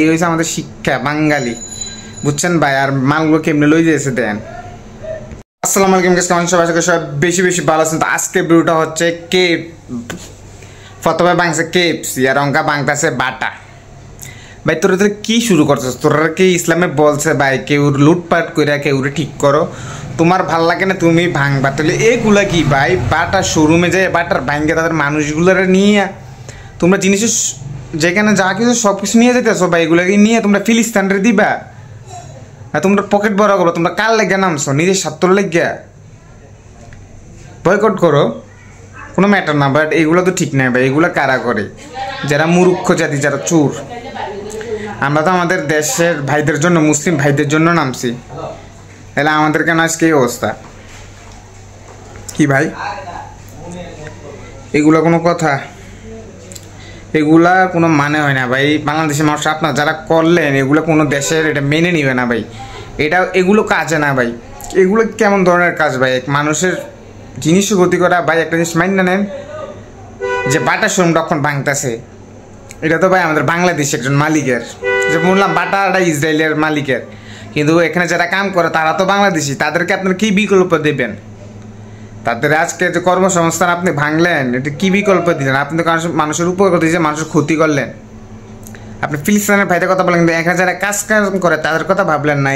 এই হইছে আমাদের শিক্ষা বাঙালি, বুঝছেন ভাই? আর মালগুলো কেমনে লই যাইছে দেন। আসসালামু আলাইকুম গাইস, কেমন সবাই? আশা করি সবাই বেশি বেশি ভালো আছেন। তো আজকে ভিডিওটা হচ্ছে কেপ, প্রথমে বাংছে কেপসি আর অঙ্কা বাংতাছে বাটা। ভাই তোরা কি শুরু করছিস? তোরা কি ইসলামে বলছে ভাই কেউ লুটপাট কইরা কেউ ঠিক করো? তোমার ভাল লাগে না তুমি ভাঙবা? তাহলে এগুলা কি ভাই? বাটা শোরুমে যায় বাটার ভাঙ্গে তাদের মানুষগুলোরে নিয়ে তোমরা জিনিস যেখানে যা কিছু সব কিছু নিয়ে যেতেছো ভাই, এগুলোকে নিয়ে তোমরা ফিলিস্তানরে দিবা? তোমরা পকেট বড় করো? তোমরা কার লেগে নামছো? নিজের স্বার্থর লেগে বয়কট করো, কোনো ম্যাটার না। বাট এগুলো তো ঠিক নাই ভাই। এগুলো কারা করে? যারা মূর্খ জাতি, যারা চোর। আমরা তো আমাদের দেশের ভাইদের জন্য, মুসলিম ভাইদের জন্য নামছি, তাহলে আমাদের কেন আজকে এই অবস্থা? কি ভাই এগুলো কোনো কথা? এগুলা কোনো মানে হয় না ভাই। বাংলাদেশের মানুষ আপনার যারা করলেন এগুলো কোনো দেশের এটা মেনে নিবে না ভাই। এগুলো কাজে না ভাই। এগুলো কেমন ধরনের কাজ ভাই? মানুষের জিনিস গতি করা ভাই। একটা জিনিস মাইন না নেন যে বাটা শোরুম তখন ভাঙতেছে, এটা তো ভাই আমাদের বাংলাদেশে একজন মালিকের, যে বললাম বাটাটা ইসরায়েলের মালিকের, কিন্তু এখানে যারা কাম করে তারা তো বাংলাদেশি। তাদেরকে আপনার কি বিকল্প দেবেন? তাদের আজকে যে কর্মসংস্থান আপনি ভাঙলেন, এটা কি বিকল্প দিলেন? আপনি তো মানুষের উপকার দিয়েছেন, মানুষের ক্ষতি করলেন। আপনি ফিলিস্তিনের ভাইদের কথা বলেন, কিন্তু এখানে যারা কাজ করে তাদের কথা ভাবলেন না।